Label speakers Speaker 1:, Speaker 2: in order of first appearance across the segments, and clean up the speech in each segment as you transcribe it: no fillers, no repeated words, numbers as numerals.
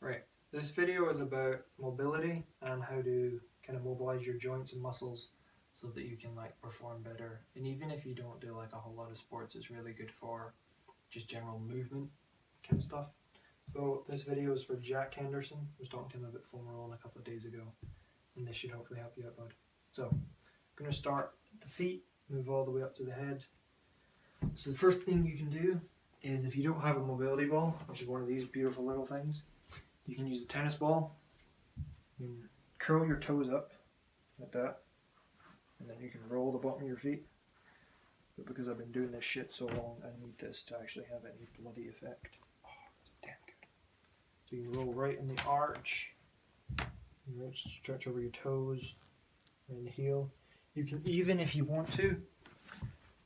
Speaker 1: Right, this video is about mobility and how to kind of mobilize your joints and muscles so that you can like perform better. And even if you don't do like a whole lot of sports, it's really good for just general movement kind of stuff. So this video is for Jack Henderson. I was talking to him about foam rolling a couple of days ago, and this should hopefully help you out, bud. So I'm going to start at the feet, move all the way up to the head. So the first thing you can do is, if you don't have a mobility ball, which is one of these beautiful little things, you can use a tennis ball. You can curl your toes up like that, and then you can roll the bottom of your feet. But because I've been doing this shit so long, I need this to actually have any bloody effect. Oh, that's damn good. So you can roll right in the arch, right, stretch over your toes, right in the heel. You can even, if you want to,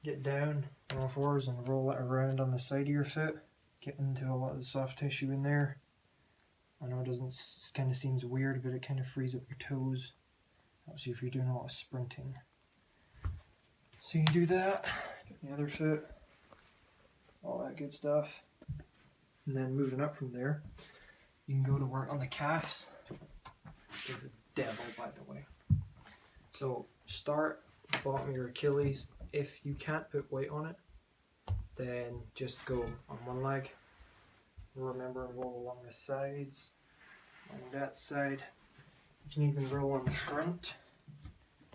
Speaker 1: get down on all fours and roll it around on the side of your foot. Get into a lot of the soft tissue in there. I know it doesn't, kind of seems weird, but it kind of frees up your toes. Obviously, if you're doing a lot of sprinting. So you can do that, get the other foot, all that good stuff. And then moving up from there, you can go to work on the calves. It's a devil, by the way. So start at the bottom of your Achilles. If you can't put weight on it, then just go on one leg. Remember, roll along the sides, on that side. You can even roll on the front.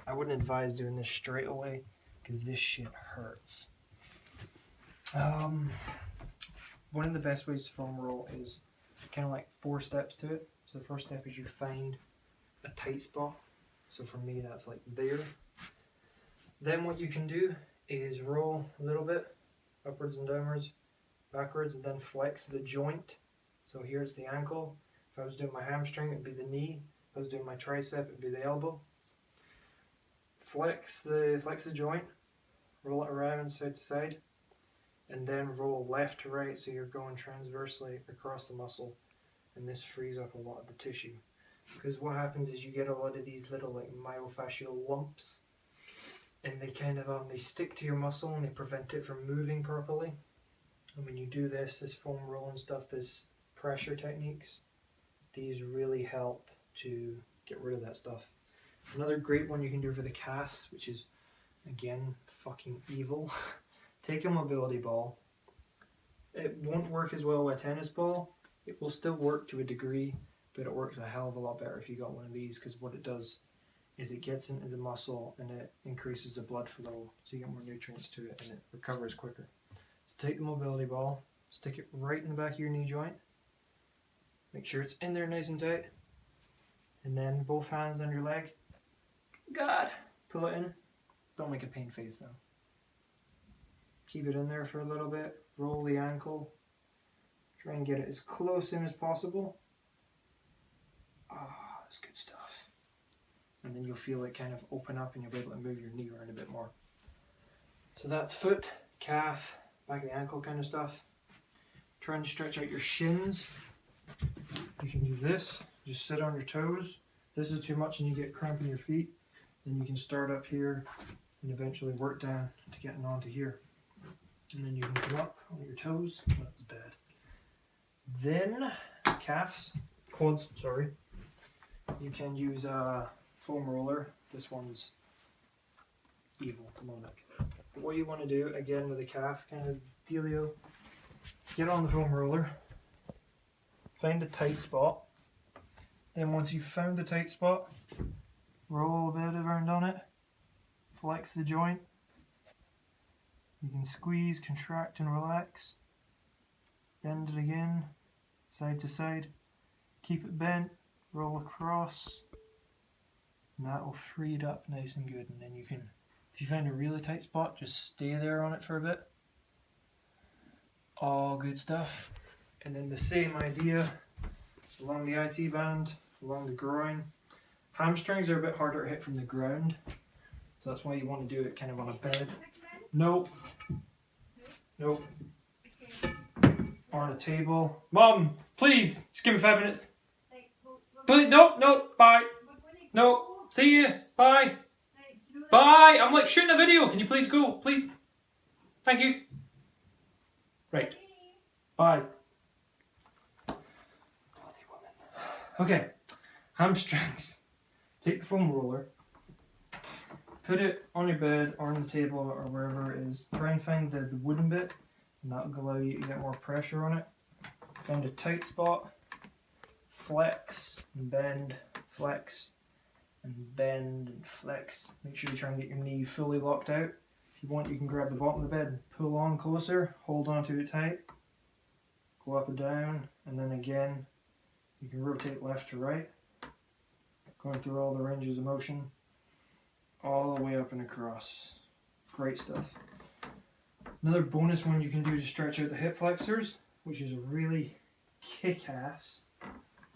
Speaker 1: I wouldn't advise doing this straight away because this shit hurts. One of the best ways to foam roll is kind of like 4 steps to it. So the first step is you find a tight spot. So for me, that's like there. Then what you can do is roll a little bit, upwards and downwards, backwards, and then flex the joint. So here it's the ankle. If I was doing my hamstring, it'd be the knee. If I was doing my tricep, it'd be the elbow. Flex the joint, roll it around side to side, and then roll left to right, so you're going transversely across the muscle, and this frees up a lot of the tissue. Because what happens is you get a lot of these little like myofascial lumps, and they kind of they stick to your muscle and they prevent it from moving properly. And when you do this foam rolling stuff, this pressure techniques, these really help to get rid of that stuff. Another great one you can do for the calves, which is again fucking evil. Take a mobility ball. It won't work as well with a tennis ball. It will still work to a degree, but it works a hell of a lot better if you got one of these, because what it does is it gets into the muscle and it increases the blood flow, so you get more nutrients to it and it recovers quicker. So take the mobility ball, stick it right in the back of your knee joint, make sure it's in there nice and tight, and then both hands on your leg. God, pull it in. Don't make a pain face though. Keep it in there for a little bit, roll the ankle, try and get it as close in as possible. Ah, that's good stuff. And then you'll feel it kind of open up and you'll be able to move your knee around a bit more. So that's foot, calf, back of the ankle kind of stuff. Try and stretch out your shins. You can do this, just sit on your toes. If this is too much and you get cramp in your feet, then you can start up here and eventually work down to getting onto here. And then you can come up on your toes. That was bad. Then calves, quads, sorry. You can use a foam roller. This one's evil, demonic. But what you want to do, again with a calf kind of dealio, get on the foam roller, find a tight spot. Then once you've found the tight spot, roll a bit around on it, flex the joint. You can squeeze, contract and relax. Bend it again, side to side. Keep it bent, roll across. And that will free it up nice and good. And then you can, if you find a really tight spot, just stay there on it for a bit. All good stuff. And then the same idea along the IT band, along the groin. Hamstrings are a bit harder to hit from the ground, so that's why you want to do it kind of on a bed. Nope. Nope. Or on a table. Mom, please, just give me 5 minutes. Please, no, bye. No, see you, bye. Bye, I'm like shooting a video. Can you please go, please? Thank you. Right. Bye. Bloody woman. Okay, hamstrings. Take the foam roller, put it on your bed or on the table or wherever it is. Try and find the wooden bit, and that will allow you to get more pressure on it. Find a tight spot, flex and bend, flex and bend and flex. Make sure you try and get your knee fully locked out. If you want, you can grab the bottom of the bed and pull on closer, hold on to it tight, go up and down, and then again, you can rotate left to right, going through all the ranges of motion, all the way up and across. Great stuff. Another bonus one you can do to stretch out the hip flexors, which is a really kick-ass.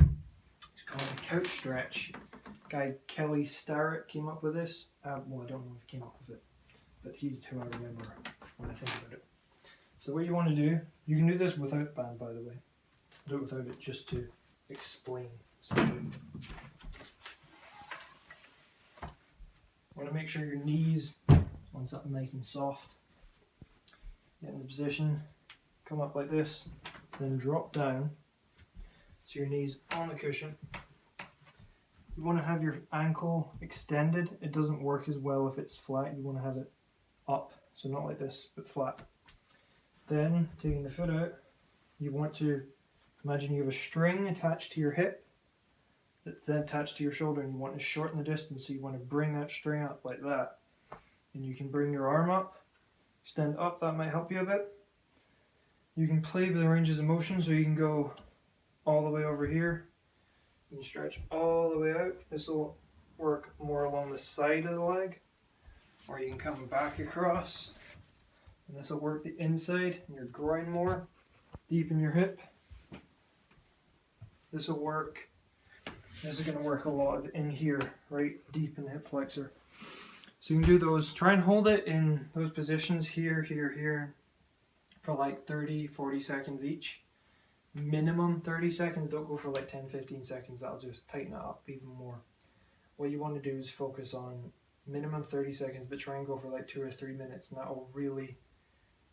Speaker 1: It's called the couch stretch. Guy Kelly Starrett came up with this. Well, I don't know if he came up with it, but he's who I remember when I think about it. So what you want to do, you can do this without band, by the way. Do it without it just to explain. So you want to make sure your knees on something nice and soft. Get in the position, come up like this, then drop down so your knees on the cushion. You want to have your ankle extended. It doesn't work as well if it's flat. You want to have it up, so not like this, but flat. Then, taking the foot out, you want to imagine you have a string attached to your hip that's then attached to your shoulder, and you want to shorten the distance, so you want to bring that string up like that. And you can bring your arm up, extend up, that might help you a bit. You can play with the ranges of motion, so you can go all the way over here, you can stretch all the way out. This will work more along the side of the leg, or you can come back across, and this will work the inside in your groin more, deep in your hip. This will work. This is going to work a lot in here, right deep in the hip flexor. So you can do those. Try and hold it in those positions here, here, here for like 30-40 seconds each. Minimum 30 seconds. Don't go for like 10-15 seconds. That'll just tighten it up even more. What you want to do is focus on minimum 30 seconds, but try and go for like 2 or 3 minutes, and that will really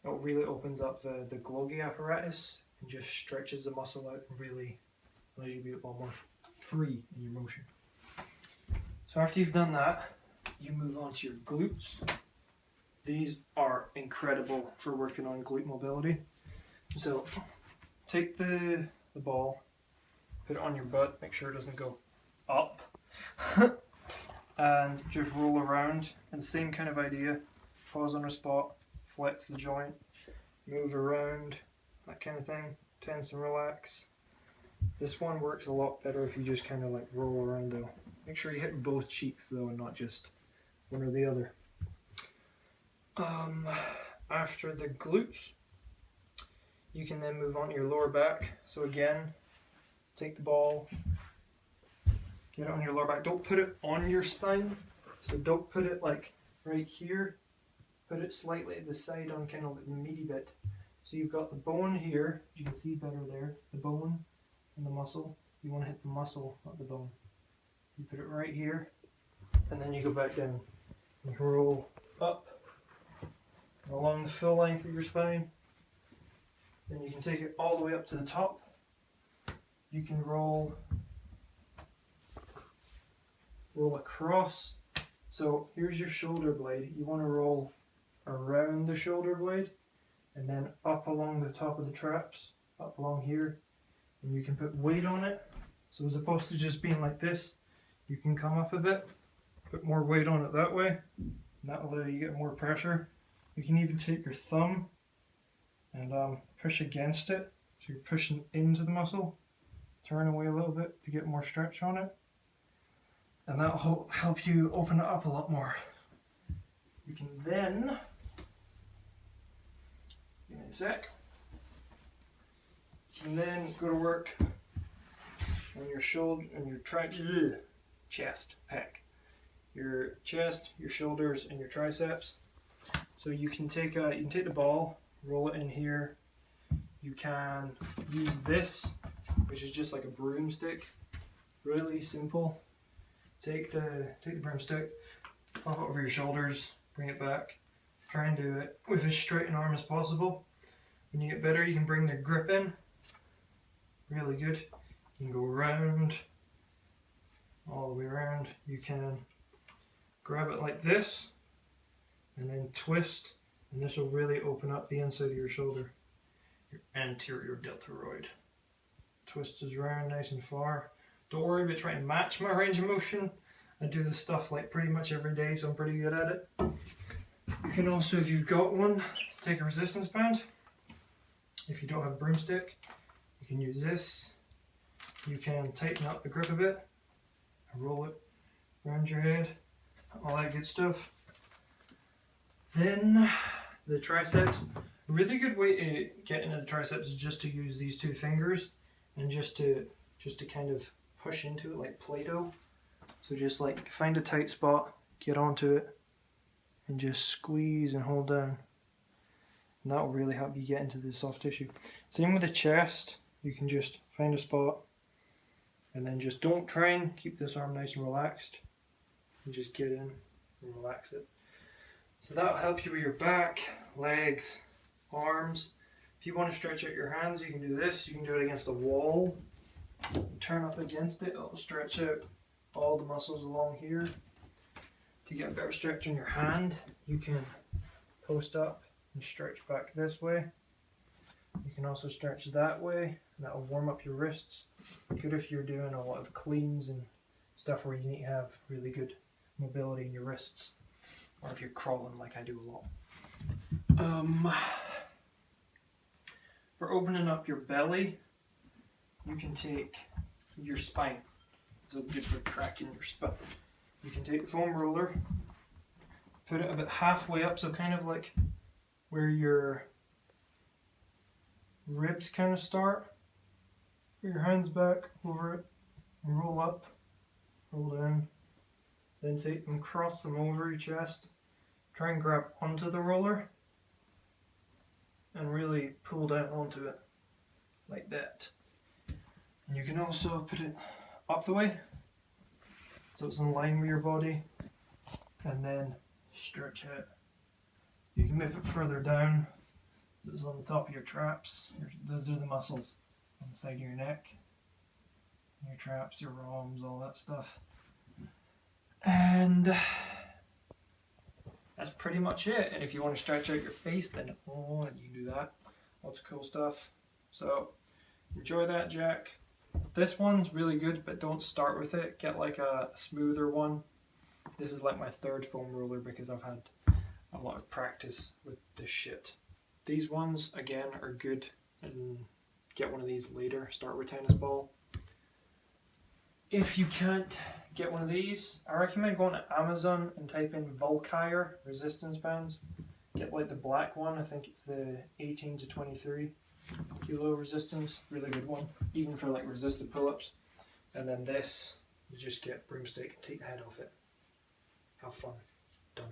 Speaker 1: opens up the Golgi apparatus and just stretches the muscle out and really allows you to be a lot more free in your motion. So after you've done that, you move on to your glutes. These are incredible for working on glute mobility. So take the ball, put it on your butt, make sure it doesn't go up, and just roll around. And same kind of idea, pause on a spot, flex the joint, move around, that kind of thing, tense and relax. This one works a lot better if you just kind of like roll around though. Make sure you hit both cheeks though and not just one or the other. After the glutes, you can then move on to your lower back. So again, take the ball, get it on your lower back. Don't put it on your spine. So don't put it like right here. Put it slightly at the side on kind of like the meaty bit. So you've got the bone here. You can see better there. The bone and the muscle. You want to hit the muscle, not the bone. You put it right here, and then you go back down. You can roll up along the full length of your spine. Then you can take it all the way up to the top. You can roll across. So here's your shoulder blade. You want to roll around the shoulder blade and then up along the top of the traps, up along here, and you can put weight on it. So as opposed to just being like this, you can come up a bit, put more weight on it that way, and that will allow you to get more pressure. You can even take your thumb and push against it, so you're pushing into the muscle, turn away a little bit to get more stretch on it, and that will help you open it up a lot more. You can then, give me a sec, you can then go to work on your shoulder and your chest, pec, your chest, your shoulders, and your triceps. So you can take the ball, roll it in here. You can use this, which is just like a broomstick. Really simple. Take the broomstick, pop it over your shoulders, bring it back. Try and do it with as straight an arm as possible. When you get better, you can bring the grip in. Really good. You can go around, all the way around. You can grab it like this and then twist, and this will really open up the inside of your shoulder, your anterior deltoid. Twist is round nice and far. Don't worry about trying to match my range of motion. I do this stuff like pretty much every day, so I'm pretty good at it. You can also, if you've got one, take a resistance band. If you don't have a broomstick, you can use this. You can tighten up the grip a bit and roll it around your head, all that good stuff. Then the triceps. A really good way to get into the triceps is just to use these two fingers and just to kind of push into it like Play-Doh. So just like find a tight spot, get onto it, and just squeeze and hold down. And that will really help you get into the soft tissue. Same with the chest. You can just find a spot and then just don't try and keep this arm nice and relaxed. And just get in and relax it. So that'll help you with your back, legs, arms. If you want to stretch out your hands, you can do this. You can do it against a wall. Turn up against it. It'll stretch out all the muscles along here. To get a better stretch on your hand, you can post up and stretch back this way. You can also stretch that way, and that will warm up your wrists. Good if you're doing a lot of cleans and stuff where you need to have really good mobility in your wrists, or if you're crawling like I do a lot. For opening up your belly, you can take your spine. So good for cracking your spine. You can take the foam roller, put it about halfway up, so kind of like where your ribs kind of start. Put your hands back over it, and roll up, roll down. Then take them, cross them over your chest. Try and grab onto the roller and really pull down onto it like that. And you can also put it up the way so it's in line with your body, and then stretch out. You can move it further down so it's on the top of your traps. Those are the muscles on the side of your neck, your traps, your arms, all that stuff. And that's pretty much it. And if you want to stretch out your face, then you can do that. Lots of cool stuff. So enjoy that, Jack. This one's really good, but don't start with it. Get like a smoother one. This is like my third foam roller because I've had a lot of practice with this shit. These ones, again, are good, and get one of these later. Start with tennis ball. If you can't get one of these, I recommend going to Amazon and type in Volkire resistance bands. Get like the black one. I think it's the 18 to 23 kilo resistance. Really good one, even for like resisted pull-ups. And then this, you just get broomstick and take the head off it. Have fun. Done.